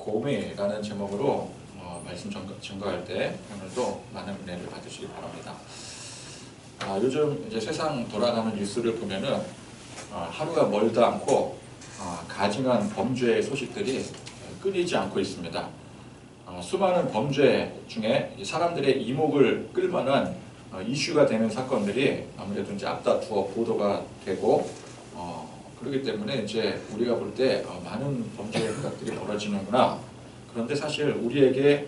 도움이라는 제목으로 말씀 증거할 때 오늘도 많은 은혜를 받으시기 바랍니다. 요즘 이제 세상 돌아가는 뉴스를 보면은 하루가 멀다 않고 가증한 범죄의 소식들이 끊이지 않고 있습니다. 수많은 범죄 중에 사람들의 이목을 끌만한 이슈가 되는 사건들이 아무래도 이제 앞다투어 보도가 되고 그렇기 때문에 이제 우리가 볼 때 많은 범죄 행각들이 벌어지는구나. 그런데 사실 우리에게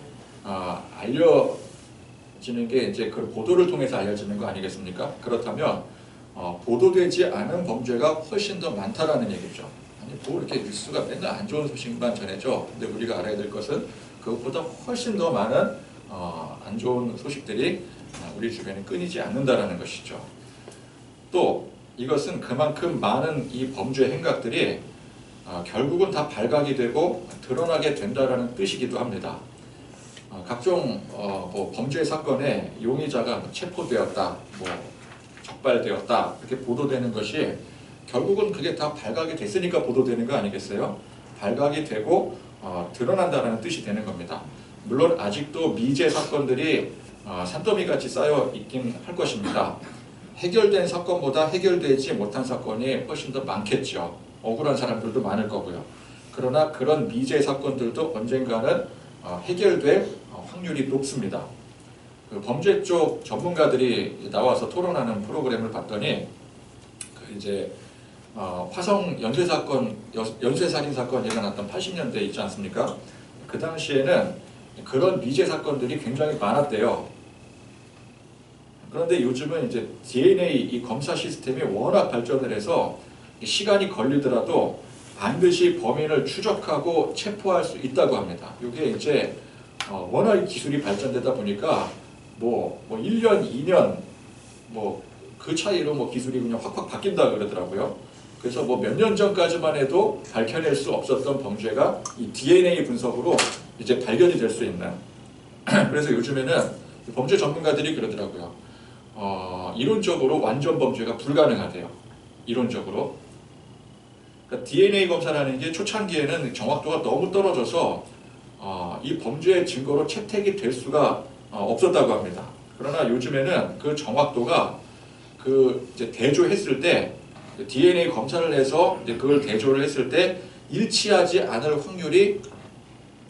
알려지는 게 이제 그 보도를 통해서 알려지는 거 아니겠습니까? 그렇다면 보도되지 않은 범죄가 훨씬 더 많다라는 얘기죠. 아니 뭐 이렇게 뉴스가 맨날 안 좋은 소식만 전해져. 근데 우리가 알아야 될 것은 그것보다 훨씬 더 많은 안 좋은 소식들이 우리 주변에 끊이지 않는다라는 것이죠. 또 이것은 그만큼 많은 이 범죄 행각들이 결국은 다 발각이 되고 드러나게 된다라는 뜻이기도 합니다. 각종 뭐 범죄 사건에 용의자가 체포되었다, 뭐 적발되었다 이렇게 보도되는 것이 결국은 그게 다 발각이 됐으니까 보도되는 거 아니겠어요? 발각이 되고 드러난다라는 뜻이 되는 겁니다. 물론 아직도 미제 사건들이 산더미같이 쌓여 있긴 할 것입니다. 해결된 사건보다 해결되지 못한 사건이 훨씬 더 많겠죠. 억울한 사람들도 많을 거고요. 그러나 그런 미제 사건들도 언젠가는 해결될 확률이 높습니다. 그 범죄 쪽 전문가들이 나와서 토론하는 프로그램을 봤더니 그 이제 화성 연쇄살인 사건이 일어났던 80년대 있지 않습니까? 그 당시에는 그런 미제 사건들이 굉장히 많았대요. 그런데 요즘은 이제 DNA 이 검사 시스템이 워낙 발전을 해서 시간이 걸리더라도 반드시 범인을 추적하고 체포할 수 있다고 합니다. 이게 이제 워낙 기술이 발전되다 보니까 뭐 1년, 2년 뭐 그 차이로 뭐 기술이 그냥 확확 바뀐다 그러더라고요. 그래서 뭐 몇 년 전까지만 해도 밝혀낼 수 없었던 범죄가 이 DNA 분석으로 이제 발견이 될 수 있는. 그래서 요즘에는 범죄 전문가들이 그러더라고요. 이론적으로 완전 범죄가 불가능하대요. 이론적으로. 그러니까 DNA 검사라는 게 초창기에는 정확도가 너무 떨어져서 이 범죄의 증거로 채택이 될 수가 없었다고 합니다. 그러나 요즘에는 그 정확도가 이제 대조했을 때 DNA 검사를 해서 이제 그걸 대조를 했을 때 일치하지 않을 확률이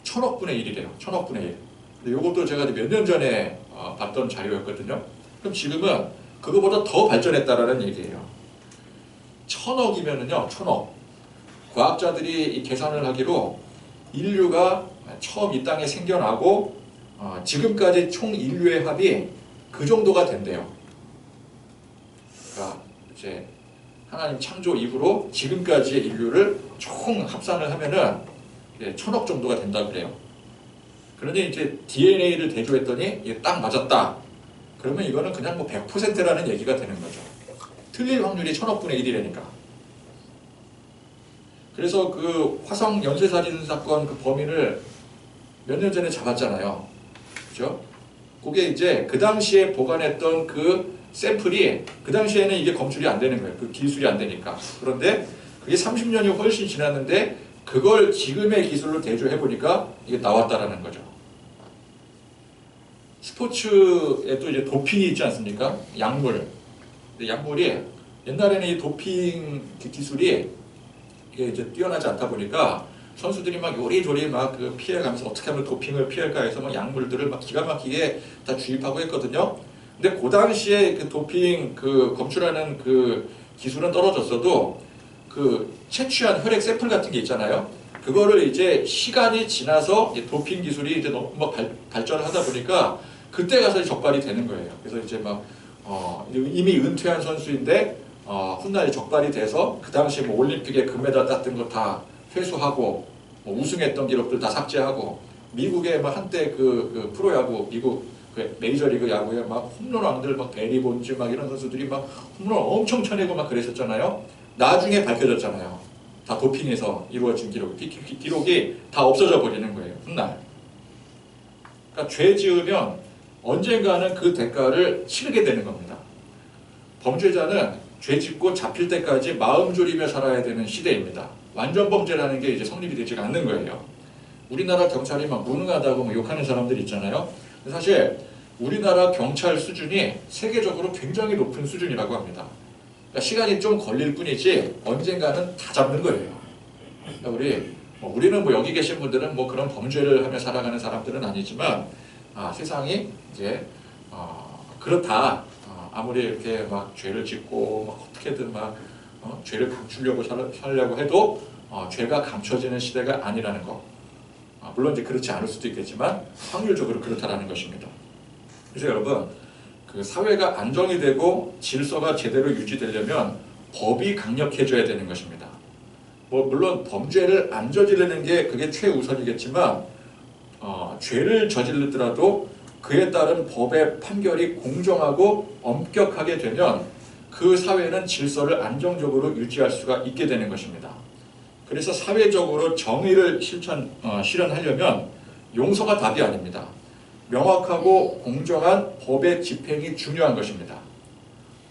1000억 분의 1이래요. 1000억 분의 1. 근데 이것도 제가 몇 년 전에 봤던 자료였거든요. 그럼 지금은 그거보다 더 발전했다라는 얘기예요. 1000억이면은요, 1000억. 과학자들이 이 계산을 하기로 인류가 처음 이 땅에 생겨나고 지금까지 총 인류의 합이 그 정도가 된대요. 그러니까 이제 하나님 창조 이후로 지금까지의 인류를 총 합산을 하면은 1000억 정도가 된다 그래요. 그런데 이제 DNA를 대조했더니 이게 딱 맞았다. 그러면 이거는 그냥 뭐 100%라는 얘기가 되는 거죠. 틀릴 확률이 1000억 분의 1이라니까. 그래서 그 화성 연쇄살인 사건 그 범인을 몇 년 전에 잡았잖아요. 그죠? 그게 이제 그 당시에 보관했던 그 샘플이 그 당시에는 이게 검출이 안 되는 거예요. 그 기술이 안 되니까. 그런데 그게 30년이 훨씬 지났는데 그걸 지금의 기술로 대조해 보니까 이게 나왔다라는 거죠. 스포츠에도 이제 도핑이 있지 않습니까? 약물. 약물이 옛날에는 이 도핑 기술이 이게 이제 뛰어나지 않다 보니까 선수들이 막 요리조리 막 그 피해가면서 어떻게 하면 도핑을 피할까 해서 막 약물들을 막 기가 막히게 다 주입하고 했거든요. 근데 그 당시에 그 도핑 그 검출하는 그 기술은 떨어졌어도 그 채취한 혈액 샘플 같은 게 있잖아요. 그거를 이제 시간이 지나서 도핑 기술이 이제 너무 막 발전을 하다 보니까 그때 가서 적발이 되는 거예요. 그래서 이제 막 이미 은퇴한 선수인데 훗날 적발이 돼서 그 당시 뭐 올림픽에 금메달 땄던 거 다 회수하고 뭐 우승했던 기록들 다 삭제하고 미국의 막 한때 그 프로야구 미국 그 메이저리그 야구에 막 홈런왕들 막 베리 본즈 막 이런 선수들이 막 홈런 엄청 쳐내고 막 그랬었잖아요. 나중에 밝혀졌잖아요. 다 도핑해서 이루어진 기록이 다 없어져 버리는 거예요. 훗날. 그러니까 죄 지으면 언젠가는 그 대가를 치르게 되는 겁니다. 범죄자는 죄 짓고 잡힐 때까지 마음 졸이며 살아야 되는 시대입니다. 완전 범죄라는 게 이제 성립이 되지 않는 거예요. 우리나라 경찰이 막 무능하다고 뭐 욕하는 사람들 있잖아요. 사실 우리나라 경찰 수준이 세계적으로 굉장히 높은 수준이라고 합니다. 그러니까 시간이 좀 걸릴 뿐이지 언젠가는 다 잡는 거예요. 그러니까 우리는 뭐 여기 계신 분들은 뭐 그런 범죄를 하며 살아가는 사람들은 아니지만 세상이 이제 그렇다. 아무리 이렇게 막 죄를 짓고 막 어떻게든 막 죄를 감추려고 살려고 해도 죄가 감춰지는 시대가 아니라는 거. 물론 이제 그렇지 않을 수도 있겠지만 확률적으로 그렇다라는 것입니다. 그래서 여러분, 그 사회가 안정이 되고 질서가 제대로 유지되려면 법이 강력해져야 되는 것입니다. 뭐 물론 범죄를 안 저지르는 게 그게 최우선이겠지만 죄를 저지르더라도 그에 따른 법의 판결이 공정하고 엄격하게 되면 그 사회는 질서를 안정적으로 유지할 수가 있게 되는 것입니다. 그래서 사회적으로 정의를 실현하려면 용서가 답이 아닙니다. 명확하고 공정한 법의 집행이 중요한 것입니다.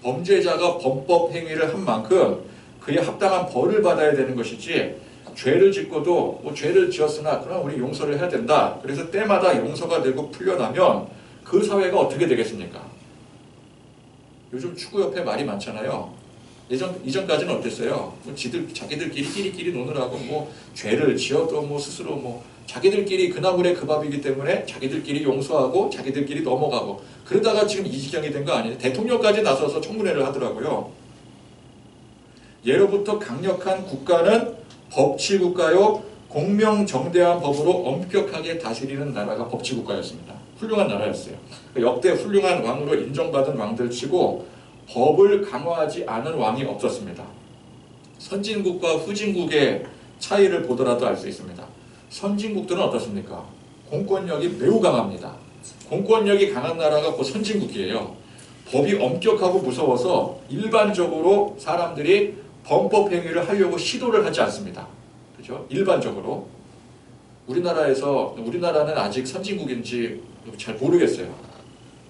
범죄자가 범법 행위를 한 만큼 그에 합당한 벌을 받아야 되는 것이지 죄를 짓고도 뭐 죄를 지었으나 그럼 우리 용서를 해야 된다. 그래서 때마다 용서가 되고 풀려나면 그 사회가 어떻게 되겠습니까? 요즘 축구협회 말이 많잖아요. 이전까지는 어땠어요? 뭐 자기들끼리 끼리끼리 노느라고 뭐 죄를 지어도 뭐 스스로 뭐 자기들끼리 그 나물에 그 밥이기 때문에 자기들끼리 용서하고 자기들끼리 넘어가고 그러다가 지금 이 지경이 된 거 아니에요? 대통령까지 나서서 청문회를 하더라고요. 예로부터 강력한 국가는 법치국가요 공명정대한 법으로 엄격하게 다스리는 나라가 법치국가였습니다. 훌륭한 나라였어요. 역대 훌륭한 왕으로 인정받은 왕들 치고 법을 강화하지 않은 왕이 없었습니다. 선진국과 후진국의 차이를 보더라도 알 수 있습니다. 선진국들은 어떻습니까? 공권력이 매우 강합니다. 공권력이 강한 나라가 곧 선진국이에요. 법이 엄격하고 무서워서 일반적으로 사람들이 범법 행위를 하려고 시도를 하지 않습니다. 그죠? 일반적으로. 우리나라는 아직 선진국인지 잘 모르겠어요.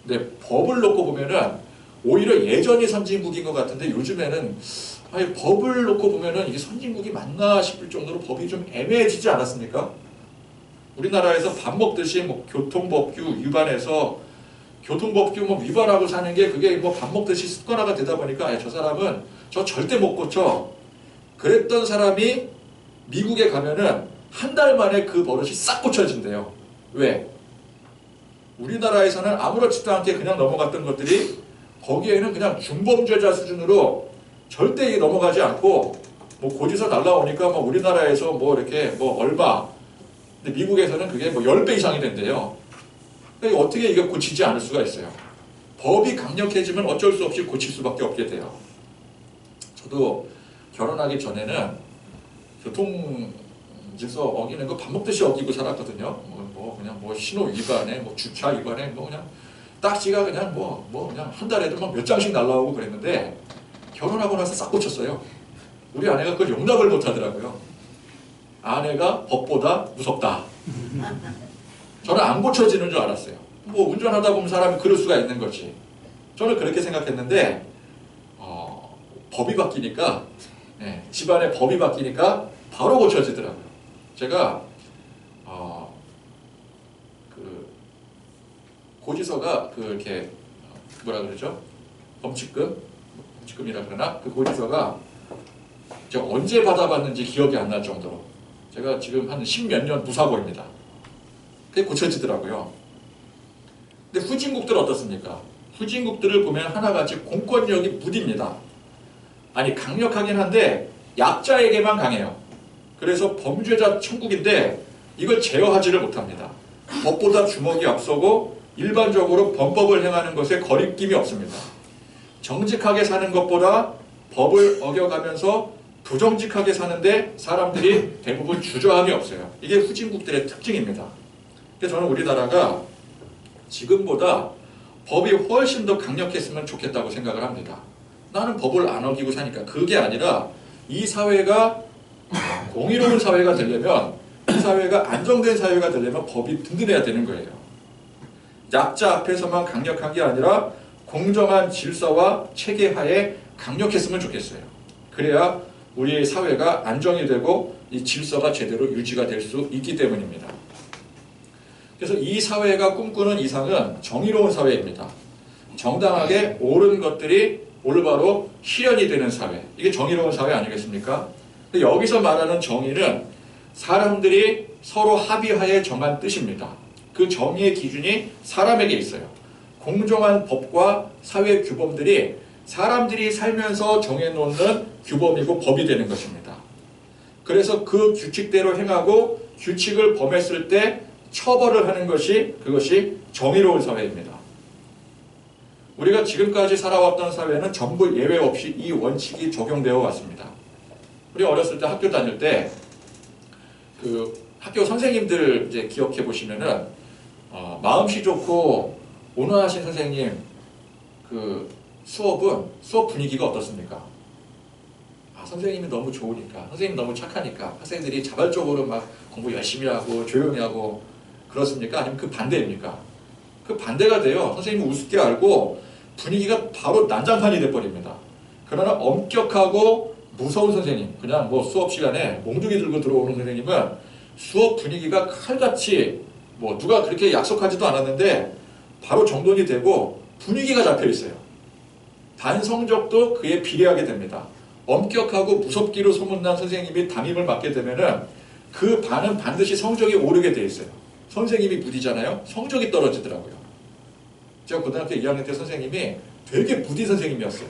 근데 법을 놓고 보면은 오히려 예전이 선진국인 것 같은데 요즘에는 법을 놓고 보면은 이게 선진국이 맞나 싶을 정도로 법이 좀 애매해지지 않았습니까? 우리나라에서 밥 먹듯이 뭐 교통법규 위반해서 교통법규 뭐 위반하고 사는 게 그게 뭐 밥 먹듯이 습관화가 되다 보니까 저 사람은 저 절대 못 고쳐. 그랬던 사람이 미국에 가면은 한 달 만에 그 버릇이 싹 고쳐진대요. 왜? 우리나라에서는 아무렇지도 않게 그냥 넘어갔던 것들이 거기에는 그냥 중범죄자 수준으로 절대 넘어가지 않고 뭐 고지서 날라오니까 뭐 우리나라에서 뭐 이렇게 뭐 얼마 근데 미국에서는 그게 뭐 10배 이상이 된대요. 그러니까 어떻게 이게 고치지 않을 수가 있어요. 법이 강력해지면 어쩔 수 없이 고칠 수밖에 없게 돼요. 저도 결혼하기 전에는 교통질서 어기는 거 밥 먹듯이 어기고 살았거든요. 그냥 뭐 신호 위반에 뭐 주차 위반에 뭐 그냥 딱지가 그냥 그냥 한 달에도 막 몇 장씩 날라오고 그랬는데 결혼하고 나서 싹 고쳤어요. 우리 아내가 그걸 용납을 못 하더라고요. 아내가 법보다 무섭다. 저는 안 고쳐지는 줄 알았어요. 뭐 운전하다 보면 사람이 그럴 수가 있는 거지. 저는 그렇게 생각했는데 법이 바뀌니까 집안의 법이 바뀌니까 바로 고쳐지더라고요. 제가 그 고지서가 이렇게 뭐라 그러죠? 범칙금이라 그러나 그 고지서가 제가 언제 받아봤는지 기억이 안 날 정도로 제가 지금 한 10몇 년 무사고입니다. 그게 고쳐지더라고요. 근데 후진국들은 어떻습니까? 후진국들을 보면 하나같이 공권력이 무딥니다. 아니 강력하긴 한데 약자에게만 강해요. 그래서 범죄자 천국인데 이걸 제어하지를 못합니다. 법보다 주먹이 앞서고 일반적으로 범법을 행하는 것에 거리낌이 없습니다. 정직하게 사는 것보다 법을 어겨가면서 부정직하게 사는데 사람들이 대부분 주저함이 없어요. 이게 후진국들의 특징입니다. 그래서 저는 우리나라가 지금보다 법이 훨씬 더 강력했으면 좋겠다고 생각을 합니다. 나는 법을 안 어기고 사니까. 그게 아니라 이 사회가 공의로운 사회가 되려면 이 사회가 안정된 사회가 되려면 법이 든든해야 되는 거예요. 약자 앞에서만 강력한 게 아니라 공정한 질서와 체계하에 강력했으면 좋겠어요. 그래야 우리 사회가 안정이 되고 이 질서가 제대로 유지가 될 수 있기 때문입니다. 그래서 이 사회가 꿈꾸는 이상은 정의로운 사회입니다. 정당하게 옳은 것들이 올바로 실현이 되는 사회. 이게 정의로운 사회 아니겠습니까? 근데 여기서 말하는 정의는 사람들이 서로 합의하에 정한 뜻입니다. 그 정의의 기준이 사람에게 있어요. 공정한 법과 사회 규범들이 사람들이 살면서 정해놓는 규범이고 법이 되는 것입니다. 그래서 그 규칙대로 행하고 규칙을 범했을 때 처벌을 하는 것이 그것이 정의로운 사회입니다. 우리가 지금까지 살아왔던 사회는 전부 예외 없이 이 원칙이 적용되어 왔습니다. 우리 어렸을 때 학교 다닐 때 그 학교 선생님들 이제 기억해 보시면은 마음씨 좋고 온화하신 선생님 그 수업 분위기가 어떻습니까? 선생님이 너무 좋으니까, 선생님이 너무 착하니까 학생들이 자발적으로 막 공부 열심히 하고 조용히 하고 그렇습니까? 아니면 그 반대입니까? 그 반대가 돼요. 선생님이 우습게 알고 분위기가 바로 난장판이 돼버립니다. 그러나 엄격하고 무서운 선생님, 그냥 뭐 수업 시간에 몽둥이 들고 들어오는 선생님은 수업 분위기가 칼같이 뭐 누가 그렇게 약속하지도 않았는데 바로 정돈이 되고 분위기가 잡혀 있어요. 반 성적도 그에 비례하게 됩니다. 엄격하고 무섭기로 소문난 선생님이 담임을 맡게 되면은 그 반은 반드시 성적이 오르게 돼 있어요. 선생님이 무디잖아요. 성적이 떨어지더라고요. 제가 고등학교 2학년 때 선생님이 되게 무디 선생님이었어요.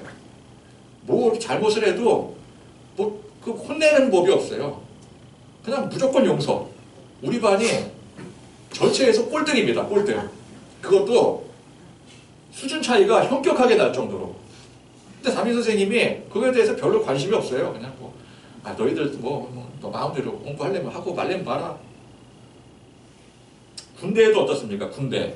뭐 잘못을 해도 뭐 그 혼내는 법이 없어요. 그냥 무조건 용서. 우리 반이 전체에서 꼴등입니다. 꼴등. 그것도 수준 차이가 현격하게 날 정도로. 근데 담임 선생님이 그거에 대해서 별로 관심이 없어요. 그냥 뭐 너희들 너 마음대로 공부하려면 하고 말려면 봐라. 군대에도 어떻습니까? 군대.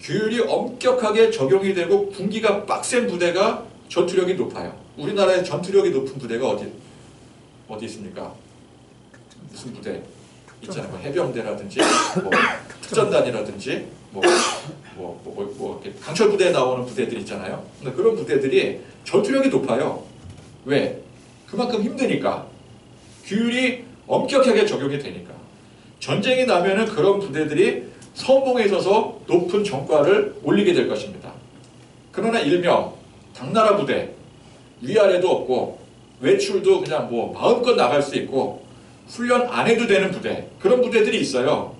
규율이 엄격하게 적용이 되고 군기가 빡센 부대가 전투력이 높아요. 우리나라의 전투력이 높은 부대가 어디 있습니까? 무슨 부대 있잖아요. 뭐 해병대라든지 뭐 특전단이라든지 이렇게 강철 부대에 나오는 부대들 있잖아요. 근데 그런 부대들이 전투력이 높아요. 왜? 그만큼 힘드니까. 규율이 엄격하게 적용이 되니까. 전쟁이 나면은 그런 부대들이 선봉에 있어서 높은 전과를 올리게 될 것입니다. 그러나 일명 당나라 부대, 위아래도 없고 외출도 그냥 뭐 마음껏 나갈 수 있고 훈련 안 해도 되는 부대, 그런 부대들이 있어요.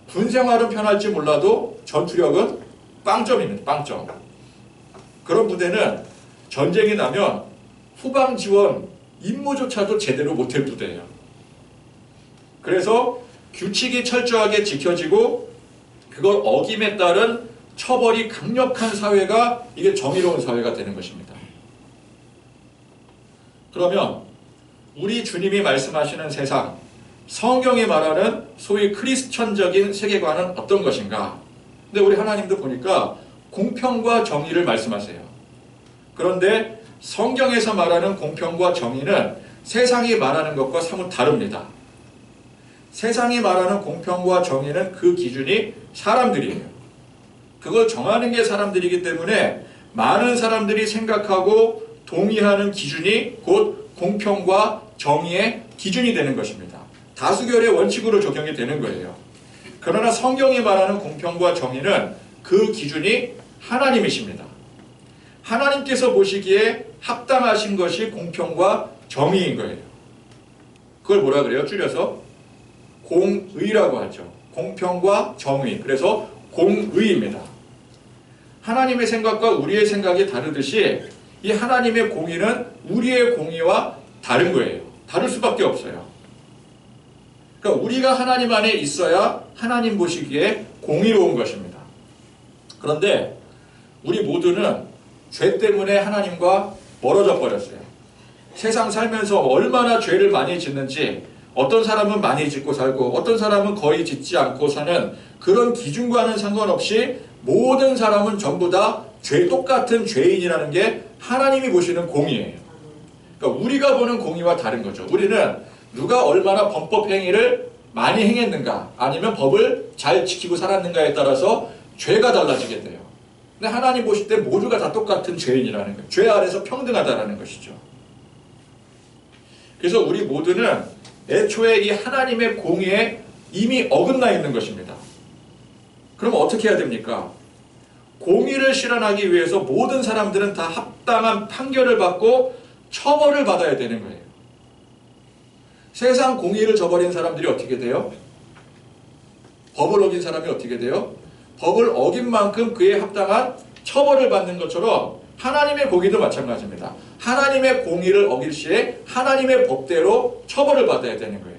군 생활은 편할지 몰라도 전투력은 빵점입니다. 빵점. 그런 부대는 전쟁이 나면 후방 지원 임무조차도 제대로 못할 부대예요. 그래서 규칙이 철저하게 지켜지고 그걸 어김에 따른 처벌이 강력한 사회가 이게 정의로운 사회가 되는 것입니다. 그러면 우리 주님이 말씀하시는 세상, 성경이 말하는 소위 크리스천적인 세계관은 어떤 것인가? 근데 우리 하나님도 보니까 공평과 정의를 말씀하세요. 그런데 성경에서 말하는 공평과 정의는 세상이 말하는 것과 사뭇 다릅니다. 세상이 말하는 공평과 정의는 그 기준이 사람들이에요. 그걸 정하는 게 사람들이기 때문에 많은 사람들이 생각하고 동의하는 기준이 곧 공평과 정의의 기준이 되는 것입니다. 다수결의 원칙으로 적용이 되는 거예요. 그러나 성경이 말하는 공평과 정의는 그 기준이 하나님이십니다. 하나님께서 보시기에 합당하신 것이 공평과 정의인 거예요. 그걸 뭐라 그래요? 줄여서 공의라고 하죠. 공평과 정의. 그래서 공의입니다. 하나님의 생각과 우리의 생각이 다르듯이 이 하나님의 공의는 우리의 공의와 다른 거예요. 다를 수밖에 없어요. 그러니까 우리가 하나님 안에 있어야 하나님 보시기에 공의로운 것입니다. 그런데 우리 모두는 죄 때문에 하나님과 멀어져 버렸어요. 세상 살면서 얼마나 죄를 많이 짓는지, 어떤 사람은 많이 짓고 살고 어떤 사람은 거의 짓지 않고 사는 그런 기준과는 상관없이 모든 사람은 전부 다 똑같은 죄인이라는 게 하나님이 보시는 공의예요. 그러니까 우리가 보는 공의와 다른 거죠. 우리는 누가 얼마나 범법 행위를 많이 행했는가, 아니면 법을 잘 지키고 살았는가에 따라서 죄가 달라지게 돼요. 근데 하나님 보실 때 모두가 다 똑같은 죄인이라는 거예요. 죄 아래서 평등하다라는 것이죠. 그래서 우리 모두는 애초에 이 하나님의 공의에 이미 어긋나 있는 것입니다. 그럼 어떻게 해야 됩니까? 공의를 실현하기 위해서 모든 사람들은 다 합당한 판결을 받고 처벌을 받아야 되는 거예요. 세상 공의를 저버린 사람들이 어떻게 돼요? 법을 어긴 사람이 어떻게 돼요? 법을 어긴 만큼 그에 합당한 처벌을 받는 것처럼 하나님의 공의도 마찬가지입니다. 하나님의 공의를 어길 시에 하나님의 법대로 처벌을 받아야 되는 거예요.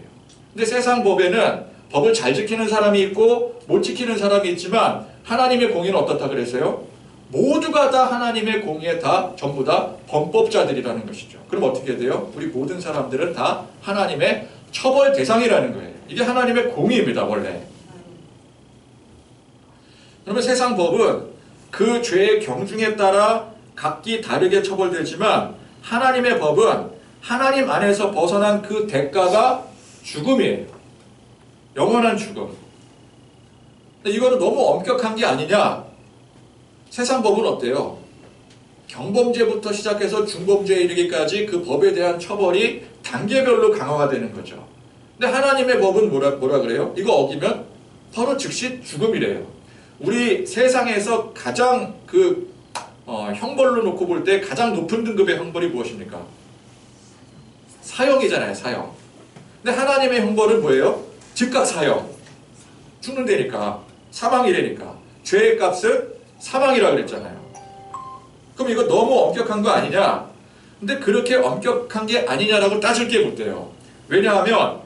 근데 세상 법에는 법을 잘 지키는 사람이 있고 못 지키는 사람이 있지만 하나님의 공의는 어떻다 그랬어요? 모두가 다 하나님의 공의에 다 전부 다 범법자들이라는 것이죠. 그럼 어떻게 돼요? 우리 모든 사람들은 다 하나님의 처벌 대상이라는 거예요. 이게 하나님의 공의입니다, 원래. 그러면 세상 법은 그 죄의 경중에 따라 각기 다르게 처벌되지만 하나님의 법은 하나님 안에서 벗어난 그 대가가 죽음이에요. 영원한 죽음. 근데 이거는 너무 엄격한 게 아니냐? 세상 법은 어때요? 경범죄부터 시작해서 중범죄에 이르기까지 그 법에 대한 처벌이 단계별로 강화가 되는 거죠. 근데 하나님의 법은 뭐라 그래요? 이거 어기면 바로 즉시 죽음이래요. 우리 세상에서 가장 형벌로 놓고 볼 때 가장 높은 등급의 형벌이 무엇입니까? 사형이잖아요, 사형. 근데 하나님의 형벌은 뭐예요? 즉각 사형. 죽는다니까. 사망이라니까. 죄의 값은 사망이라 그랬잖아요. 그럼 이거 너무 엄격한 거 아니냐? 근데 그렇게 엄격한 게 아니냐라고 따질 게 못 돼요. 왜냐하면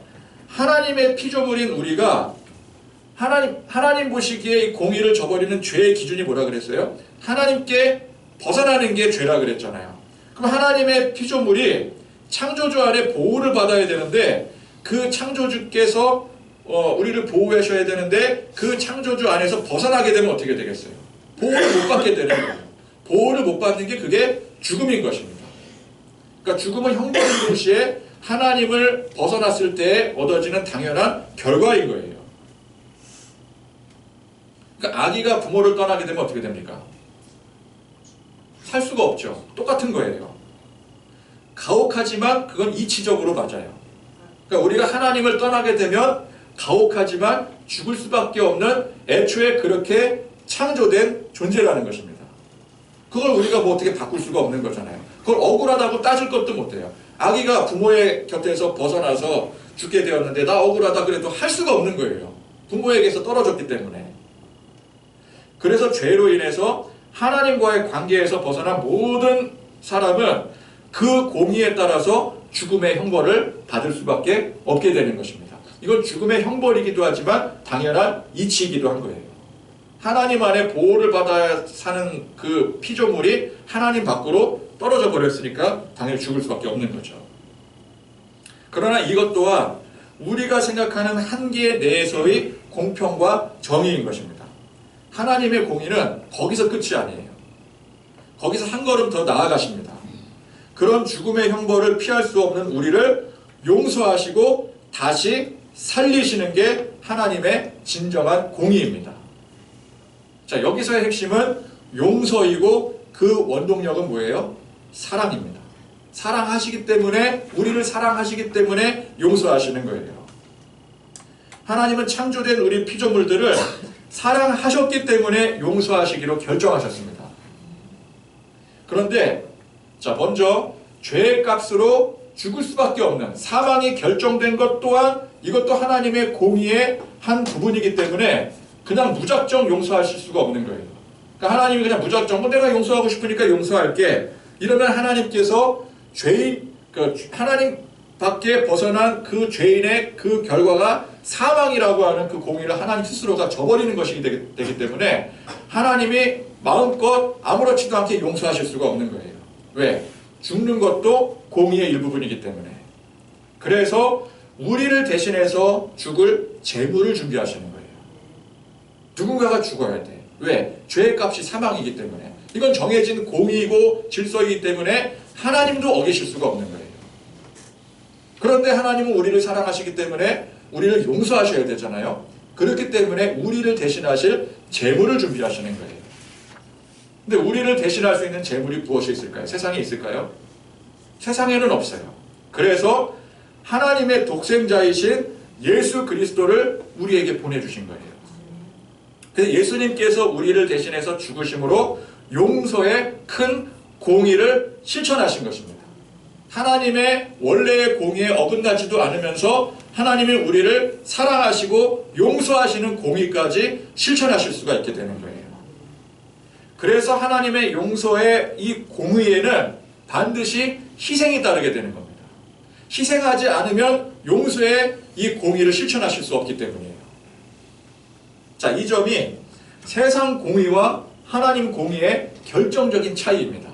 하나님의 피조물인 우리가 하나님 보시기에 이 공의를 저버리는 죄의 기준이 뭐라 그랬어요? 하나님께 벗어나는 게 죄라 그랬잖아요. 그럼 하나님의 피조물이 창조주 아래 보호를 받아야 되는데 그 창조주께서 우리를 보호하셔야 되는데 그 창조주 안에서 벗어나게 되면 어떻게 되겠어요? 보호를 못 받게 되는 거예요. 보호를 못 받는 게 그게 죽음인 것입니다. 그러니까 죽음은 형벌인 동시에 하나님을 벗어났을 때 얻어지는 당연한 결과인 거예요. 그러니까 아기가 부모를 떠나게 되면 어떻게 됩니까? 살 수가 없죠. 똑같은 거예요. 가혹하지만 그건 이치적으로 맞아요. 그러니까 우리가 하나님을 떠나게 되면 가혹하지만 죽을 수밖에 없는 애초에 그렇게 창조된 존재라는 것입니다. 그걸 우리가 뭐 어떻게 바꿀 수가 없는 거잖아요. 그걸 억울하다고 따질 것도 못해요. 아기가 부모의 곁에서 벗어나서 죽게 되었는데 나 억울하다 그래도 할 수가 없는 거예요. 부모에게서 떨어졌기 때문에. 그래서 죄로 인해서 하나님과의 관계에서 벗어난 모든 사람은 그 공의에 따라서 죽음의 형벌을 받을 수밖에 없게 되는 것입니다. 이건 죽음의 형벌이기도 하지만 당연한 이치이기도 한 거예요. 하나님 안에 보호를 받아야 사는 그 피조물이 하나님 밖으로 떨어져 버렸으니까 당연히 죽을 수밖에 없는 거죠. 그러나 이것 또한 우리가 생각하는 한계 내에서의 공평과 정의인 것입니다. 하나님의 공의는 거기서 끝이 아니에요. 거기서 한 걸음 더 나아가십니다. 그런 죽음의 형벌을 피할 수 없는 우리를 용서하시고 다시 살리시는 게 하나님의 진정한 공의입니다. 자, 여기서의 핵심은 용서이고 그 원동력은 뭐예요? 사랑입니다. 사랑하시기 때문에, 우리를 사랑하시기 때문에 용서하시는 거예요. 하나님은 창조된 우리 피조물들을 사랑하셨기 때문에 용서하시기로 결정하셨습니다. 그런데 자, 먼저 죄의 값으로 죽을 수밖에 없는 사망이 결정된 것 또한 이것도 하나님의 공의의 한 부분이기 때문에 그냥 무작정 용서하실 수가 없는 거예요. 그러니까 하나님이 그냥 무작정 내가 용서하고 싶으니까 용서할게 이러면 하나님께서 죄인, 하나님 밖에 벗어난 그 죄인의 그 결과가 사망이라고 하는 그 공의를 하나님 스스로가 저버리는 것이 되기 때문에 하나님이 마음껏 아무렇지도 않게 용서하실 수가 없는 거예요. 왜? 죽는 것도 공의의 일부분이기 때문에. 그래서 우리를 대신해서 죽을 제물을 준비하시는 거예요. 누군가가 죽어야 돼. 왜? 죄의 값이 사망이기 때문에. 이건 정해진 공의이고 질서이기 때문에 하나님도 어기실 수가 없는 거예요. 그런데 하나님은 우리를 사랑하시기 때문에 우리를 용서하셔야 되잖아요. 그렇기 때문에 우리를 대신하실 제물을 준비하시는 거예요. 근데 우리를 대신할 수 있는 제물이 무엇이 있을까요? 세상에 있을까요? 세상에는 없어요. 그래서 하나님의 독생자이신 예수 그리스도를 우리에게 보내주신 거예요. 그래서 예수님께서 우리를 대신해서 죽으심으로 용서의 큰 공의를 실천하신 것입니다. 하나님의 원래의 공의에 어긋나지도 않으면서 하나님이 우리를 사랑하시고 용서하시는 공의까지 실천하실 수가 있게 되는 거예요. 그래서 하나님의 용서의 이 공의에는 반드시 희생이 따르게 되는 겁니다. 희생하지 않으면 용서의 이 공의를 실천하실 수 없기 때문이에요. 자, 이 점이 세상 공의와 하나님 공의의 결정적인 차이입니다.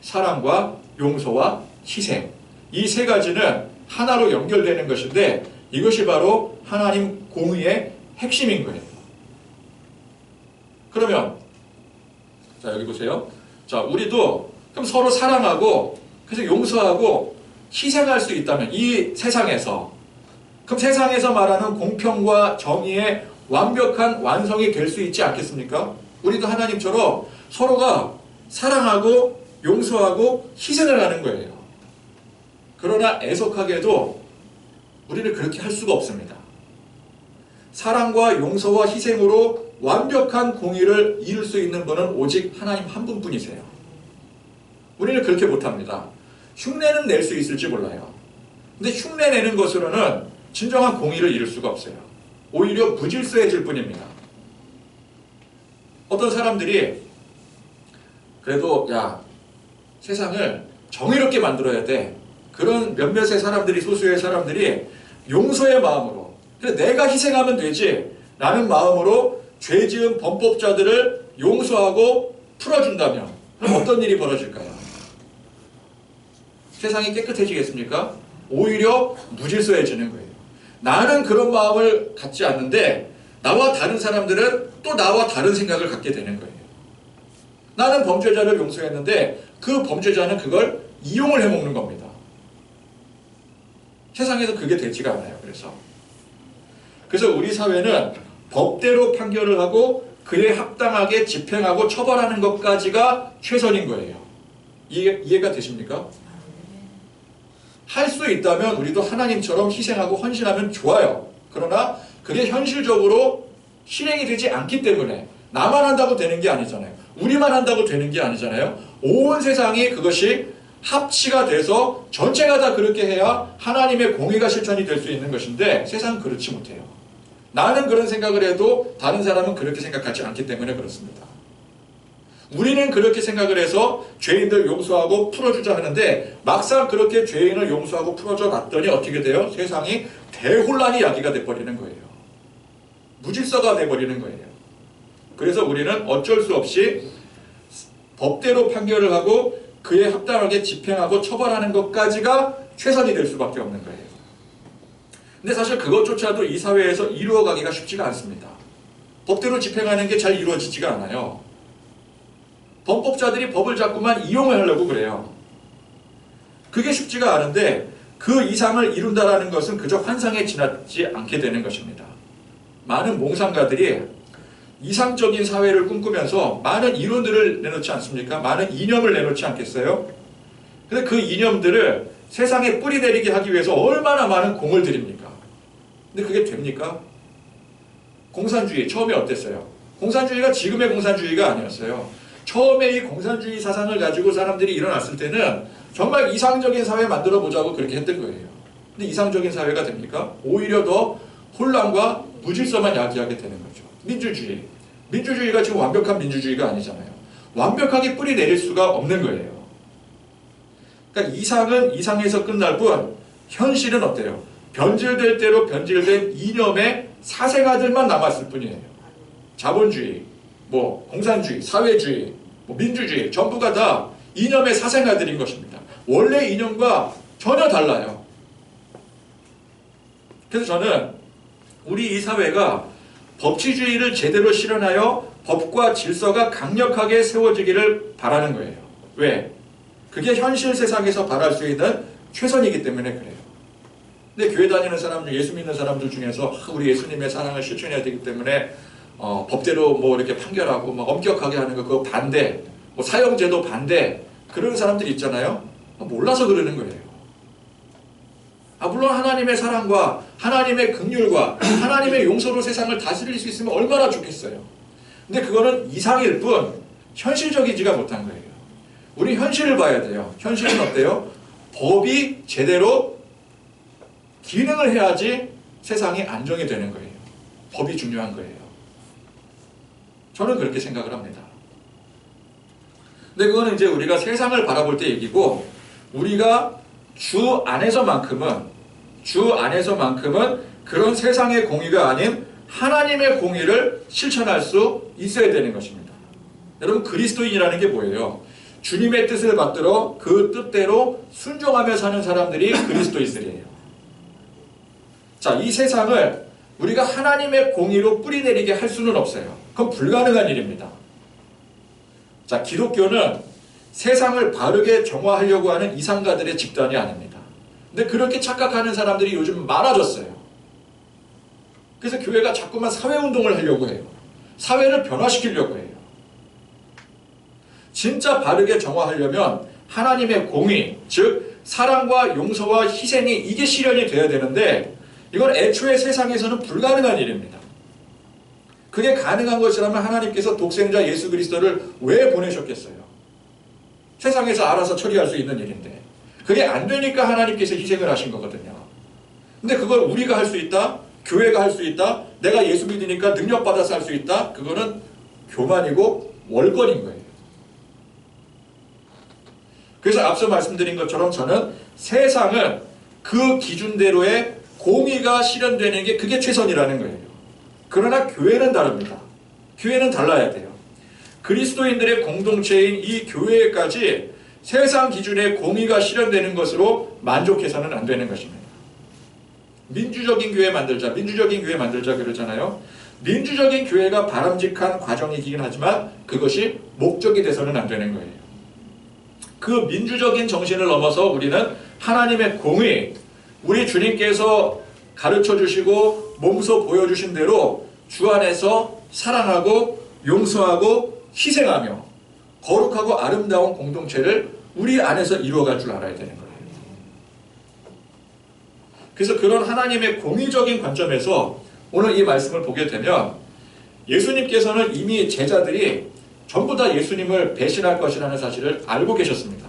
사랑과 용서와 희생. 이 세 가지는 하나로 연결되는 것인데 이것이 바로 하나님 공의의 핵심인 거예요. 그러면 자, 여기 보세요. 자, 우리도 그럼 서로 사랑하고 그래서 용서하고 희생할 수 있다면 이 세상에서 그럼 세상에서 말하는 공평과 정의의 완벽한 완성이 될 수 있지 않겠습니까? 우리도 하나님처럼 서로가 사랑하고 용서하고 희생을 하는 거예요. 그러나 애석하게도 우리는 그렇게 할 수가 없습니다. 사랑과 용서와 희생으로 완벽한 공의를 이룰 수 있는 분은 오직 하나님 한 분뿐이세요. 우리는 그렇게 못합니다. 흉내는 낼 수 있을지 몰라요. 근데 흉내 내는 것으로는 진정한 공의를 이룰 수가 없어요. 오히려 무질서해질 뿐입니다. 어떤 사람들이 그래도 야, 세상을 정의롭게 만들어야 돼. 그런 몇몇의 사람들이, 소수의 사람들이 용서의 마음으로, 그래 내가 희생하면 되지 라는 마음으로 죄 지은 범법자들을 용서하고 풀어준다면 그럼 어떤 일이 벌어질까요? 세상이 깨끗해지겠습니까? 오히려 무질서해지는 거예요. 나는 그런 마음을 갖지 않는데 나와 다른 사람들은 또 나와 다른 생각을 갖게 되는 거예요. 나는 범죄자를 용서했는데 그 범죄자는 그걸 이용을 해먹는 겁니다. 세상에서 그게 되지가 않아요. 그래서 우리 사회는 법대로 판결을 하고 그에 합당하게 집행하고 처벌하는 것까지가 최선인 거예요. 이해가 되십니까? 할 수 있다면 우리도 하나님처럼 희생하고 헌신하면 좋아요. 그러나 그게 현실적으로 실행이 되지 않기 때문에 나만 한다고 되는 게 아니잖아요. 우리만 한다고 되는 게 아니잖아요. 온 세상이 그것이 합치가 돼서 전체가 다 그렇게 해야 하나님의 공의가 실천이 될 수 있는 것인데 세상은 그렇지 못해요. 나는 그런 생각을 해도 다른 사람은 그렇게 생각하지 않기 때문에 그렇습니다. 우리는 그렇게 생각을 해서 죄인들 용서하고 풀어주자 하는데 막상 그렇게 죄인을 용서하고 풀어줘 놨더니 어떻게 돼요? 세상이 대혼란이 야기가 돼버리는 거예요. 무질서가 돼버리는 거예요. 그래서 우리는 어쩔 수 없이 법대로 판결을 하고 그에 합당하게 집행하고 처벌하는 것까지가 최선이 될 수밖에 없는 거예요. 근데 사실 그것조차도 이 사회에서 이루어가기가 쉽지가 않습니다. 법대로 집행하는 게 잘 이루어지지가 않아요. 범법자들이 법을 자꾸만 이용을 하려고 그래요. 그게 쉽지가 않은데 그 이상을 이룬다라는 것은 그저 환상에 지나지 않게 되는 것입니다. 많은 몽상가들이 이상적인 사회를 꿈꾸면서 많은 이론들을 내놓지 않습니까? 많은 이념을 내놓지 않겠어요? 근데 그 이념들을 세상에 뿌리 내리게 하기 위해서 얼마나 많은 공을 들입니까? 근데 그게 됩니까? 공산주의 처음에 어땠어요? 공산주의가 지금의 공산주의가 아니었어요. 처음에 이 공산주의 사상을 가지고 사람들이 일어났을 때는 정말 이상적인 사회 만들어 보자고 그렇게 했던 거예요. 근데 이상적인 사회가 됩니까? 오히려 더 혼란과 무질서만 야기하게 되는 거죠. 민주주의. 민주주의가 지금 완벽한 민주주의가 아니잖아요. 완벽하게 뿌리 내릴 수가 없는 거예요. 그러니까 이상은 이상에서 끝날 뿐 현실은 어때요? 변질될 대로 변질된 이념의 사생아들만 남았을 뿐이에요. 자본주의, 공산주의, 사회주의, 민주주의 전부가 다 이념의 사생아들인 것입니다. 원래 이념과 전혀 달라요. 그래서 저는 우리 이 사회가 법치주의를 제대로 실현하여 법과 질서가 강력하게 세워지기를 바라는 거예요. 왜? 그게 현실 세상에서 바랄 수 있는 최선이기 때문에 그래요. 근데 교회 다니는 사람들, 예수 믿는 사람들 중에서 우리 예수님의 사랑을 실천해야 되기 때문에 법대로 이렇게 판결하고 엄격하게 하는 거 그거 반대, 사형제도 반대, 그런 사람들이 있잖아요. 몰라서 그러는 거예요. 물론 하나님의 사랑과 하나님의 긍휼과 하나님의 용서로 세상을 다스릴 수 있으면 얼마나 좋겠어요. 근데 그거는 이상일 뿐 현실적이지가 못한 거예요. 우리 현실을 봐야 돼요. 현실은 어때요? 법이 제대로 기능을 해야지 세상이 안정이 되는 거예요. 법이 중요한 거예요. 저는 그렇게 생각을 합니다. 근데 그거는 이제 우리가 세상을 바라볼 때 얘기고, 우리가 주 안에서만큼은 그런 세상의 공의가 아닌 하나님의 공의를 실천할 수 있어야 되는 것입니다. 여러분, 그리스도인이라는 게 뭐예요? 주님의 뜻을 받들어 그 뜻대로 순종하며 사는 사람들이 그리스도인들이에요. 자, 이 세상을 우리가 하나님의 공의로 뿌리내리게 할 수는 없어요. 그건 불가능한 일입니다. 자, 기독교는 세상을 바르게 정화하려고 하는 이상가들의 집단이 아닙니다. 근데 그렇게 착각하는 사람들이 요즘 많아졌어요. 그래서 교회가 자꾸만 사회운동을 하려고 해요. 사회를 변화시키려고 해요. 진짜 바르게 정화하려면 하나님의 공의, 즉 사랑과 용서와 희생이 이게 실현이 돼야 되는데, 이건 애초에 세상에서는 불가능한 일입니다. 그게 가능한 것이라면 하나님께서 독생자 예수 그리스도를 왜 보내셨겠어요? 세상에서 알아서 처리할 수 있는 일인데, 그게 안 되니까 하나님께서 희생을 하신 거거든요. 근데 그걸 우리가 할 수 있다? 교회가 할 수 있다? 내가 예수 믿으니까 능력받아서 할 수 있다? 그거는 교만이고 월권인 거예요. 그래서 앞서 말씀드린 것처럼 저는 세상은 그 기준대로의 공의가 실현되는 게 그게 최선이라는 거예요. 그러나 교회는 다릅니다. 교회는 달라야 돼요. 그리스도인들의 공동체인 이 교회까지 세상 기준의 공의가 실현되는 것으로 만족해서는 안 되는 것입니다. 민주적인 교회 만들자 그러잖아요. 민주적인 교회가 바람직한 과정이긴 하지만 그것이 목적이 돼서는 안 되는 거예요. 그 민주적인 정신을 넘어서 우리는 하나님의 공의, 우리 주님께서 가르쳐 주시고 몸소 보여주신 대로 주 안에서 사랑하고 용서하고 희생하며 거룩하고 아름다운 공동체를 우리 안에서 이루어갈 줄 알아야 되는 거예요. 그래서 그런 하나님의 공의적인 관점에서 오늘 이 말씀을 보게 되면, 예수님께서는 이미 제자들이 전부 다 예수님을 배신할 것이라는 사실을 알고 계셨습니다.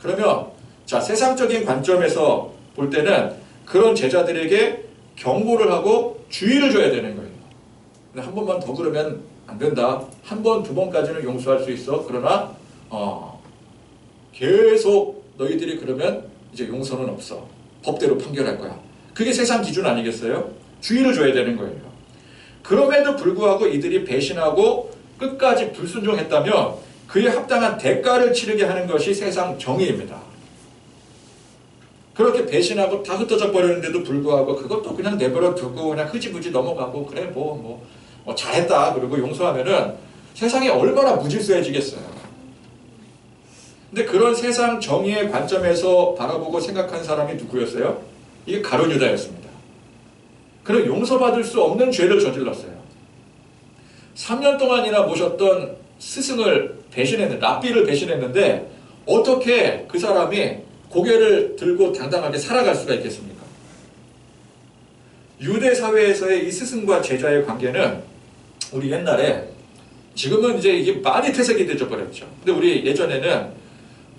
그러면 자, 세상적인 관점에서 볼 때는 그런 제자들에게 경고를 하고 주의를 줘야 되는 거예요. 근데 한 번만 더 그러면 안 된다. 한 번, 두 번까지는 용서할 수 있어. 그러나 계속 너희들이 그러면 이제 용서는 없어. 법대로 판결할 거야. 그게 세상 기준 아니겠어요? 주의를 줘야 되는 거예요. 그럼에도 불구하고 이들이 배신하고 끝까지 불순종했다면 그에 합당한 대가를 치르게 하는 것이 세상 정의입니다. 그렇게 배신하고 다 흩어져 버렸는데도 불구하고 그것도 그냥 내버려 두고 그냥 흐지부지 넘어가고, 그래 뭐 잘했다 그러고 용서하면은 세상이 얼마나 무질서해지겠어요. 근데 그런 세상 정의의 관점에서 바라보고 생각한 사람이 누구였어요? 이게 가룟 유다였습니다. 그는 용서받을 수 없는 죄를 저질렀어요. 3년 동안이나 모셨던 스승을 배신했는데, 랍비를 배신했는데 어떻게 그 사람이 고개를 들고 당당하게 살아갈 수가 있겠습니까? 유대 사회에서의 이 스승과 제자의 관계는 우리 옛날에, 지금은 이제 이게 많이 퇴색이 되어 버렸죠. 근데 우리 예전에는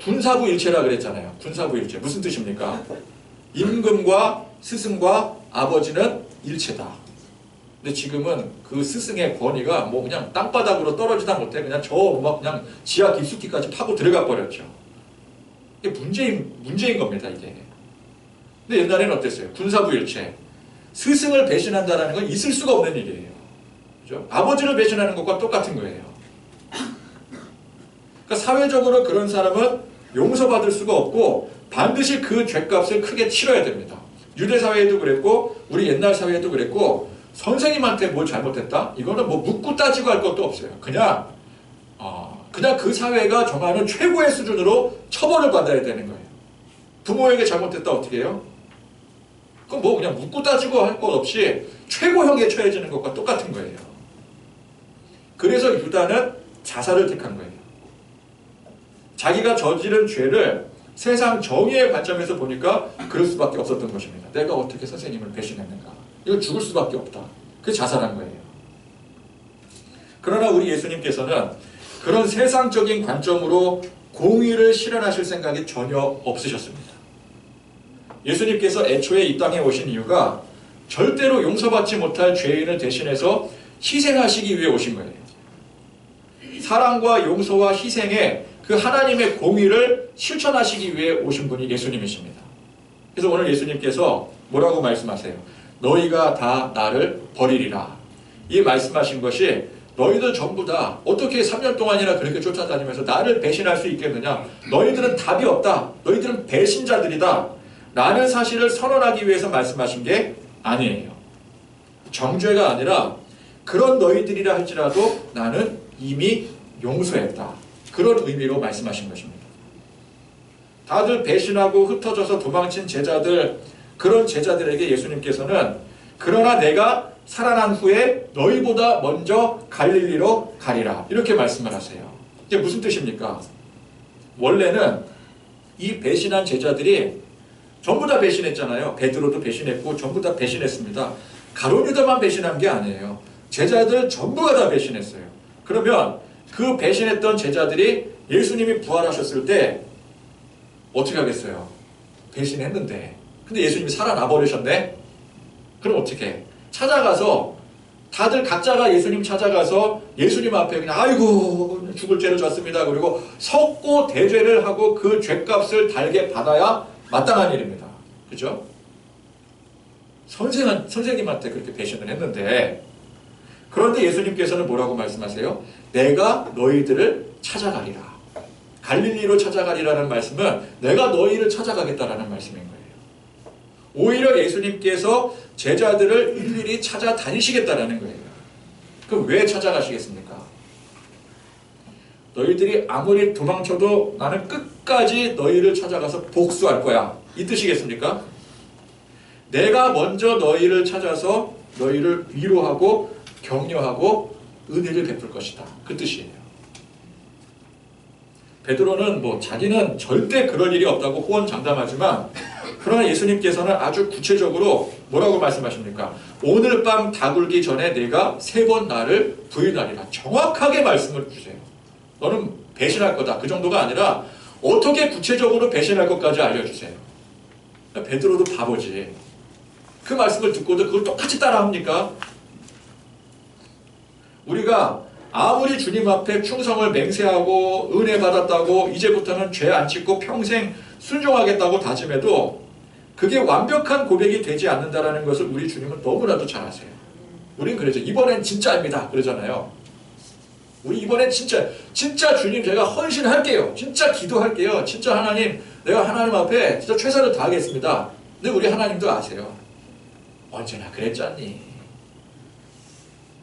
군사부 일체라 그랬잖아요. 군사부 일체. 무슨 뜻입니까? 임금과 스승과 아버지는 일체다. 근데 지금은 그 스승의 권위가 뭐 그냥 땅바닥으로 떨어지다 못해 그냥 그냥 지하 깊숙이까지 파고 들어가 버렸죠. 이게 문제인 겁니다, 이게. 근데 옛날에는 어땠어요? 군사부 일체. 스승을 배신한다는 건 있을 수가 없는 일이에요. 그죠? 아버지를 배신하는 것과 똑같은 거예요. 그러니까 사회적으로 그런 사람은 용서받을 수가 없고 반드시 그 죄값을 크게 치러야 됩니다. 유대 사회에도 그랬고 우리 옛날 사회에도 그랬고, 선생님한테 뭘 잘못했다? 이거는 뭐 묻고 따지고 할 것도 없어요. 그냥 그 사회가 정하는 최고의 수준으로 처벌을 받아야 되는 거예요. 부모에게 잘못했다 어떻게 해요? 그럼 뭐 그냥 묻고 따지고 할 것 없이 최고형에 처해지는 것과 똑같은 거예요. 그래서 유다는 자살을 택한 거예요. 자기가 저지른 죄를 세상 정의의 관점에서 보니까 그럴 수밖에 없었던 것입니다. 내가 어떻게 선생님을 배신했는가? 이거 죽을 수밖에 없다. 그래서 자살한 거예요. 그러나 우리 예수님께서는 그런 세상적인 관점으로 공의를 실현하실 생각이 전혀 없으셨습니다. 예수님께서 애초에 이 땅에 오신 이유가 절대로 용서받지 못할 죄인을 대신해서 희생하시기 위해 오신 거예요. 사랑과 용서와 희생의 그 하나님의 공의를 실천하시기 위해 오신 분이 예수님이십니다. 그래서 오늘 예수님께서 뭐라고 말씀하세요? 너희가 다 나를 버리리라. 이 말씀하신 것이 너희들 전부 다 어떻게 3년 동안이나 그렇게 쫓아다니면서 나를 배신할 수 있겠느냐? 너희들은 답이 없다. 너희들은 배신자들이다. 라는 사실을 선언하기 위해서 말씀하신 게 아니에요. 정죄가 아니라 그런 너희들이라 할지라도 나는 이미 용서했다. 그런 의미로 말씀하신 것입니다. 다들 배신하고 흩어져서 도망친 제자들, 그런 제자들에게 예수님께서는 그러나 내가 살아난 후에 너희보다 먼저 갈릴리로 가리라. 이렇게 말씀을 하세요. 이게 무슨 뜻입니까? 원래는 이 배신한 제자들이 전부 다 배신했잖아요. 베드로도 배신했고 전부 다 배신했습니다. 가룟 유다만 배신한 게 아니에요. 제자들 전부가 다 배신했어요. 그러면 그 배신했던 제자들이 예수님이 부활하셨을 때 어떻게 하겠어요? 배신했는데. 근데 예수님이 살아나 버리셨네? 그럼 어떻게 해? 찾아가서 다들 각자가 예수님 찾아가서 예수님 앞에 그냥 아이고 죽을 죄를 졌습니다. 그리고 석고 대죄를 하고 그 죄값을 달게 받아야 마땅한 일입니다. 그죠? 선생님한테 그렇게 배신을 했는데 그런데 예수님께서는 뭐라고 말씀하세요? 내가 너희들을 찾아가리라. 갈릴리로 찾아가리라는 말씀은 내가 너희를 찾아가겠다라는 말씀인 거예요. 오히려 예수님께서 제자들을 일일이 찾아다니시겠다라는 거예요. 그럼 왜 찾아가시겠습니까? 너희들이 아무리 도망쳐도 나는 끝까지 너희를 찾아가서 복수할 거야. 이 뜻이겠습니까? 내가 먼저 너희를 찾아서 너희를 위로하고 격려하고 은혜를 베풀 것이다. 그 뜻이에요. 베드로는 자기는 절대 그럴 일이 없다고 호언장담하지만 그러나 예수님께서는 아주 구체적으로 뭐라고 말씀하십니까? 오늘 밤 다 굴기 전에 내가 3번 나를 부인하리라. 정확하게 말씀을 주세요. 너는 배신할 거다. 그 정도가 아니라 어떻게 구체적으로 배신할 것까지 알려주세요. 베드로도 바보지. 그 말씀을 듣고도 그걸 똑같이 따라합니까? 우리가 아무리 주님 앞에 충성을 맹세하고 은혜 받았다고 이제부터는 죄 안 짓고 평생 순종하겠다고 다짐해도 그게 완벽한 고백이 되지 않는다는 것을 우리 주님은 너무나도 잘 아세요. 우린 그러죠. 이번엔 진짜입니다. 그러잖아요. 우리 이번엔 진짜 주님 제가 헌신할게요. 진짜 기도할게요. 진짜 하나님 내가 하나님 앞에 진짜 최선을 다하겠습니다. 근데 우리 하나님도 아세요. 언제나 그랬잖니.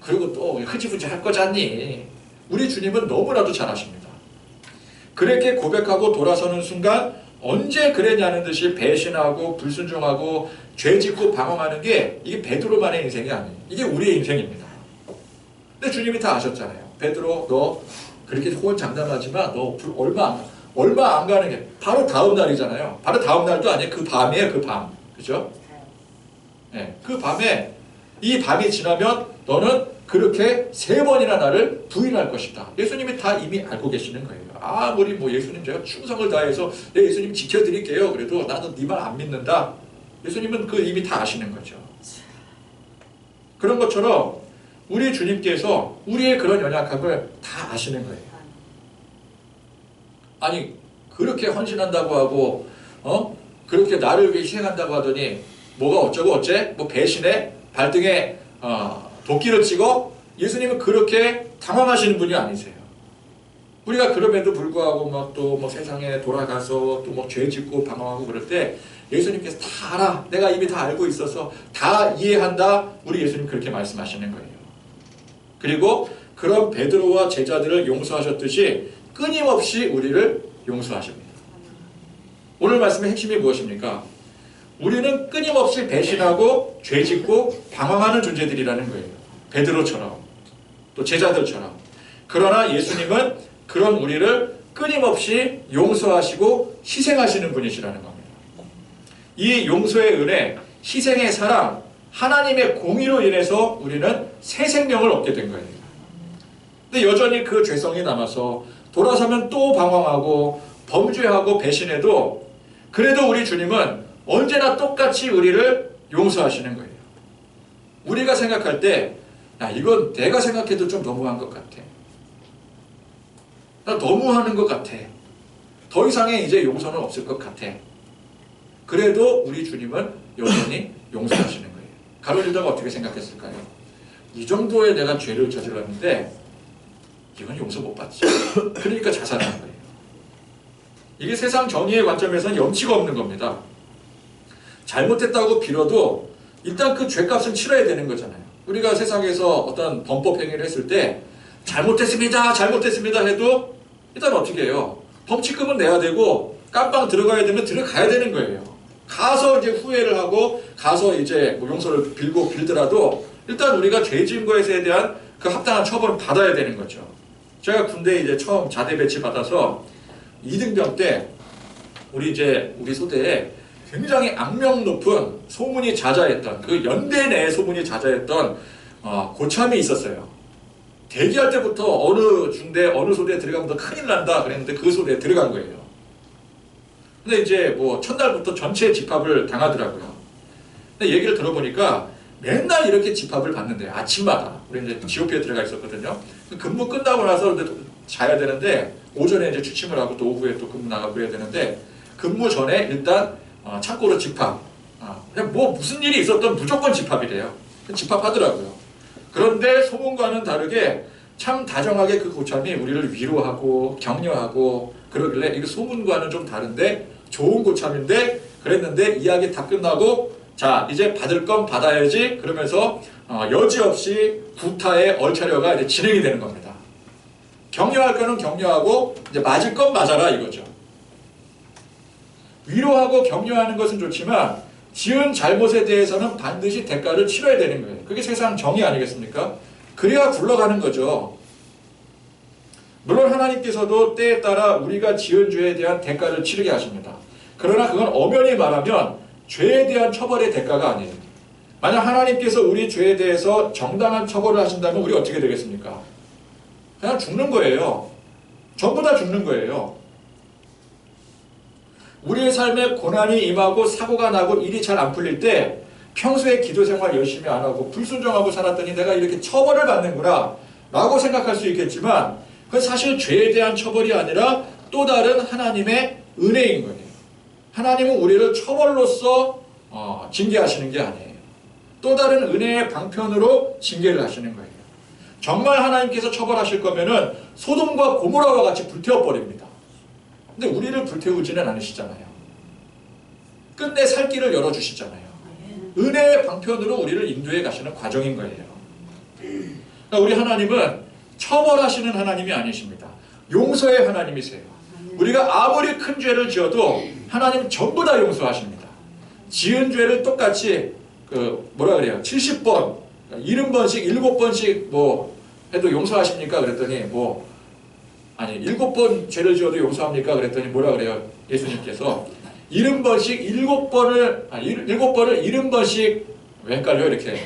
그리고 또 흐지부지 할 거잖니. 우리 주님은 너무나도 잘 아십니다. 그렇게 고백하고 돌아서는 순간 언제 그랬냐는 듯이 배신하고 불순종하고 죄짓고 방황하는 게 이게 베드로만의 인생이 아니에요. 이게 우리의 인생입니다. 근데 주님이 다 아셨잖아요. 베드로 너 그렇게 호언장담하지만 너 얼마 안 가는 게 바로 다음 날이잖아요. 바로 다음 날도 아니에요. 그 밤이에요. 그 밤. 그죠? 네, 그 밤에 이 밤이 지나면 너는 그렇게 3번이나 나를 부인할 것이다. 예수님이 다 이미 알고 계시는 거예요. 아무리 예수님 제가 충성을 다해서 예수님 지켜드릴게요. 그래도 나는 네 말 안 믿는다. 예수님은 그 이미 다 아시는 거죠. 그런 것처럼 우리 주님께서 우리의 그런 연약함을 다 아시는 거예요. 아니 그렇게 헌신한다고 하고 그렇게 나를 위해 희생한다고 하더니 뭐가 어쩌고 어째? 배신해? 발등에 도끼를 찍어? 예수님은 그렇게 당황하시는 분이 아니세요. 우리가 그럼에도 불구하고 또 세상에 돌아가서 또 죄 짓고 방황하고 그럴 때 예수님께서 다 알아. 내가 이미 다 알고 있어서 다 이해한다. 우리 예수님 그렇게 말씀하시는 거예요. 그리고 그런 베드로와 제자들을 용서하셨듯이 끊임없이 우리를 용서하십니다. 오늘 말씀의 핵심이 무엇입니까? 우리는 끊임없이 배신하고 죄짓고 방황하는 존재들이라는 거예요. 베드로처럼 또 제자들처럼. 그러나 예수님은 그런 우리를 끊임없이 용서하시고 희생하시는 분이시라는 겁니다. 이 용서의 은혜, 희생의 사랑, 하나님의 공의로 인해서 우리는 새 생명을 얻게 된 거예요. 근데 여전히 그 죄성이 남아서 돌아서면 또 방황하고 범죄하고 배신해도 그래도 우리 주님은 언제나 똑같이 우리를 용서하시는 거예요. 우리가 생각할 때 이건 내가 생각해도 좀 너무한 것 같아. 나 너무하는 것 같아. 더 이상의 이제 용서는 없을 것 같아. 그래도 우리 주님은 여전히 용서하시는 거예요. 가룟유다가 어떻게 생각했을까요? 이 정도의 내가 죄를 저질렀는데 이건 용서 못 받지. 그러니까 자살하는 거예요. 이게 세상 정의의 관점에서는 염치가 없는 겁니다. 잘못했다고 빌어도 일단 그 죄값은 치러야 되는 거잖아요. 우리가 세상에서 어떤 범법 행위를 했을 때 잘못했습니다, 잘못했습니다 해도 일단 어떻게 해요? 범칙금은 내야 되고 깜빵 들어가야 되면 들어가야 되는 거예요. 가서 이제 후회를 하고 가서 이제 뭐 용서를 빌더라도 일단 우리가 죄 지은 것에 대한 그 합당한 처벌을 받아야 되는 거죠. 제가 군대에 이제 처음 자대 배치 받아서 2등병 때 우리 소대에 굉장히 악명 높은 소문이 자자했던 그 연대 내에 소문이 자자했던 고참이 있었어요. 대기할 때부터 어느 중대 어느 소대에 들어가면 더 큰일 난다 그랬는데 그 소대에 들어간 거예요. 근데 이제 뭐 첫날부터 전체 집합을 당하더라고요. 근데 얘기를 들어보니까 맨날 이렇게 집합을 받는데 아침마다 우리 이제 GOP에 들어가 있었거든요. 근무 끝나고 나서 자야 되는데 오전에 이제 취침을 하고 또 오후에 또 근무 나가고 그래야 되는데 근무 전에 일단 창고로 집합. 그냥 뭐 무슨 일이 있었던 무조건 집합이래요. 집합하더라고요. 그런데 소문과는 다르게 참 다정하게 그 고참이 우리를 위로하고 격려하고 그러길래 이거 소문과는 좀 다른데 좋은 고참인데 그랬는데 이야기 다 끝나고 자 이제 받을 건 받아야지 그러면서 여지없이 구타의 얼차려가 이제 진행이 되는 겁니다. 격려할 거는 격려하고 이제 맞을 건 맞아라 이거죠. 위로하고 격려하는 것은 좋지만 지은 잘못에 대해서는 반드시 대가를 치러야 되는 거예요. 그게 세상 정의 아니겠습니까? 그래야 굴러가는 거죠. 물론 하나님께서도 때에 따라 우리가 지은 죄에 대한 대가를 치르게 하십니다. 그러나 그건 엄연히 말하면 죄에 대한 처벌의 대가가 아니에요. 만약 하나님께서 우리 죄에 대해서 정당한 처벌을 하신다면 우리 어떻게 되겠습니까? 그냥 죽는 거예요. 전부 다 죽는 거예요. 우리의 삶에 고난이 임하고 사고가 나고 일이 잘 안 풀릴 때 평소에 기도 생활 열심히 안 하고 불순종하고 살았더니 내가 이렇게 처벌을 받는구나 라고 생각할 수 있겠지만 그건 사실 죄에 대한 처벌이 아니라 또 다른 하나님의 은혜인 거예요. 하나님은 우리를 처벌로서 징계하시는 게 아니에요. 또 다른 은혜의 방편으로 징계를 하시는 거예요. 정말 하나님께서 처벌하실 거면은 소돔과 고모라와 같이 불태워버립니다. 근데 우리를 불태우지는 않으시잖아요. 끝내 살 길을 열어주시잖아요. 은혜의 방편으로 우리를 인도해 가시는 과정인 거예요. 그러니까 우리 하나님은 처벌하시는 하나님이 아니십니다. 용서의 하나님이세요. 우리가 아무리 큰 죄를 지어도 하나님 전부 다 용서하십니다. 지은 죄를 똑같이 70번, 70번씩 7번씩 뭐 해도 용서하십니까? 그랬더니 7번 죄를 지어도 용서합니까? 그랬더니 뭐라 그래요? 예수님께서 70번씩 7번을 70번씩 왜 헷갈려요? 이렇게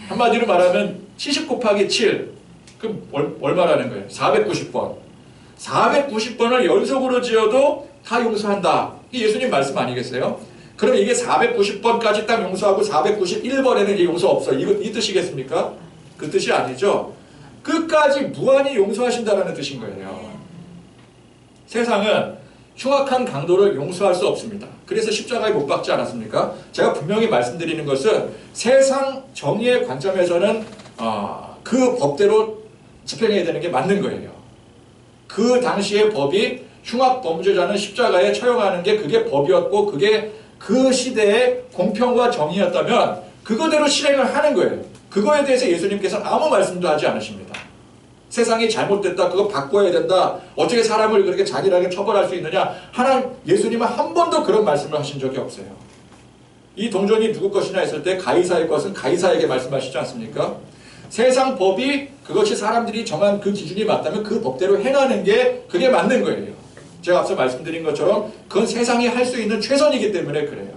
한마디로 말하면 70 곱하기 7 그럼 얼마라는 거예요? 490번 490번을 연속으로 지어도 다 용서한다. 이게 예수님 말씀 아니겠어요? 그럼 이게 490번까지 딱 용서하고 491번에는 이제 용서 없어. 이 뜻이겠습니까? 그 뜻이 아니죠. 끝까지 무한히 용서하신다는 뜻인 거예요. 세상은 흉악한 강도를 용서할 수 없습니다. 그래서 십자가에 못 박지 않았습니까? 제가 분명히 말씀드리는 것은 세상 정의의 관점에서는 그 법대로 집행해야 되는 게 맞는 거예요. 그 당시의 법이 흉악 범죄자는 십자가에 처형하는 게 그게 법이었고 그게 그 시대의 공평과 정의였다면 그거대로 실행을 하는 거예요. 그거에 대해서 예수님께서는 아무 말씀도 하지 않으십니다. 세상이 잘못됐다, 그거 바꿔야 된다, 어떻게 사람을 그렇게 잔인하게 처벌할 수 있느냐, 예수님은 한 번도 그런 말씀을 하신 적이 없어요. 이 동전이 누구 것이냐 했을 때 가이사의 것은 가이사에게 말씀하시지 않습니까? 세상 법이 그것이 사람들이 정한 그 기준이 맞다면 그 법대로 행하는 게 그게 맞는 거예요. 제가 앞서 말씀드린 것처럼 그건 세상이 할 수 있는 최선이기 때문에 그래요.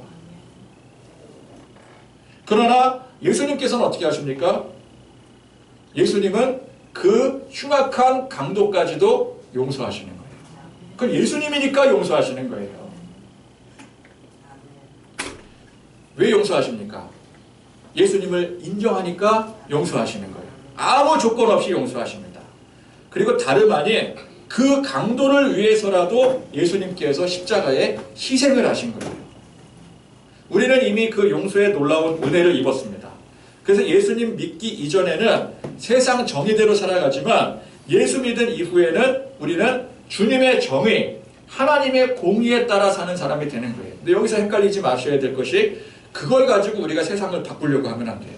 그러나 예수님께서는 어떻게 하십니까? 예수님은 그 흉악한 강도까지도 용서하시는 거예요. 그건 예수님이니까 용서하시는 거예요. 왜 용서하십니까? 예수님을 인정하니까 용서하시는 거예요. 아무 조건 없이 용서하십니다. 그리고 다름 아닌 그 강도를 위해서라도 예수님께서 십자가에 희생을 하신 거예요. 우리는 이미 그 용서의 놀라운 은혜를 입었습니다. 그래서 예수님 믿기 이전에는 세상 정의대로 살아가지만 예수 믿은 이후에는 우리는 주님의 정의, 하나님의 공의에 따라 사는 사람이 되는 거예요. 근데 여기서 헷갈리지 마셔야 될 것이 그걸 가지고 우리가 세상을 바꾸려고 하면 안 돼요.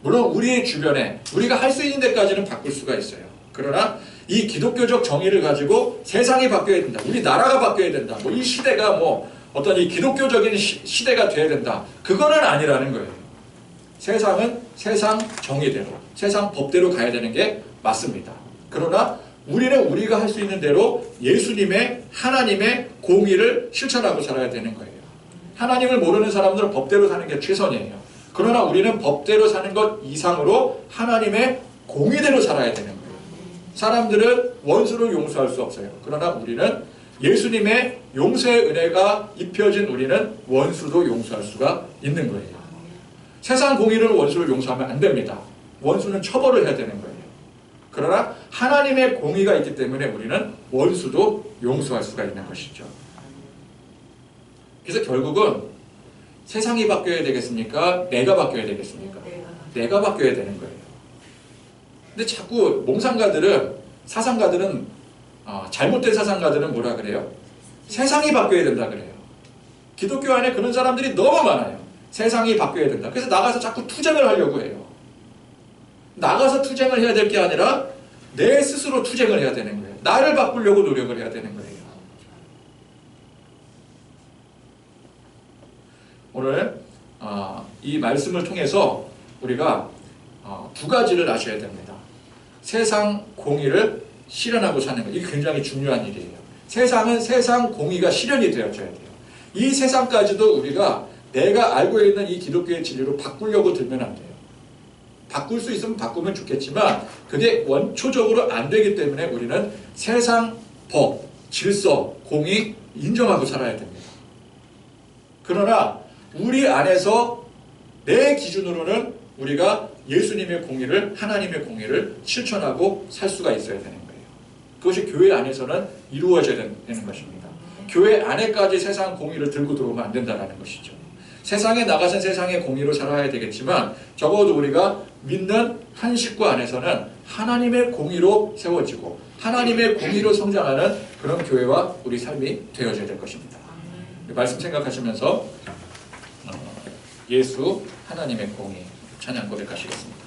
물론 우리 주변에 우리가 할 수 있는 데까지는 바꿀 수가 있어요. 그러나 이 기독교적 정의를 가지고 세상이 바뀌어야 된다. 우리 나라가 바뀌어야 된다. 이 시대가 어떤 이 기독교적인 시대가 돼야 된다. 그거는 아니라는 거예요. 세상은 세상 정의대로, 세상 법대로 가야 되는 게 맞습니다. 그러나 우리는 우리가 할 수 있는 대로 예수님의 하나님의 공의를 실천하고 살아야 되는 거예요. 하나님을 모르는 사람들은 법대로 사는 게 최선이에요. 그러나 우리는 법대로 사는 것 이상으로 하나님의 공의대로 살아야 되는 거예요. 사람들은 원수를 용서할 수 없어요. 그러나 우리는 예수님의 용서의 은혜가 입혀진 우리는 원수도 용서할 수가 있는 거예요. 세상 공의로는 원수를 용서하면 안 됩니다. 원수는 처벌을 해야 되는 거예요. 그러나 하나님의 공의가 있기 때문에 우리는 원수도 용서할 수가 있는 것이죠. 그래서 결국은 세상이 바뀌어야 되겠습니까? 내가 바뀌어야 되겠습니까? 내가 바뀌어야 되는 거예요. 근데 자꾸 몽상가들은, 사상가들은, 잘못된 사상가들은 뭐라 그래요? 세상이 바뀌어야 된다 그래요. 기독교 안에 그런 사람들이 너무 많아요. 세상이 바뀌어야 된다. 그래서 나가서 자꾸 투쟁을 하려고 해요. 나가서 투쟁을 해야 될 게 아니라 내 스스로 투쟁을 해야 되는 거예요. 나를 바꾸려고 노력을 해야 되는 거예요. 오늘 이 말씀을 통해서 우리가 두 가지를 아셔야 됩니다. 세상 공의를 실현하고 사는 것, 이게 굉장히 중요한 일이에요. 세상은 세상 공의가 실현이 되어져야 돼요. 이 세상까지도 우리가 내가 알고 있는 이 기독교의 진리로 바꾸려고 들면 안 돼요. 바꿀 수 있으면 바꾸면 좋겠지만 그게 원초적으로 안 되기 때문에 우리는 세상 법, 질서, 공의 인정하고 살아야 됩니다. 그러나 우리 안에서 내 기준으로는 우리가 예수님의 공의를, 하나님의 공의를 실천하고 살 수가 있어야 되는 거예요. 그것이 교회 안에서는 이루어져야 되는 것입니다. 교회 안에까지 세상 공의를 들고 들어오면 안 된다는 것이죠. 세상에 나가서 세상의 공의로 살아야 되겠지만 적어도 우리가 믿는 한 식구 안에서는 하나님의 공의로 세워지고 하나님의 공의로 성장하는 그런 교회와 우리 삶이 되어져야 될 것입니다. 말씀 생각하시면서 예수 하나님의 공의 찬양 고백하시겠습니다.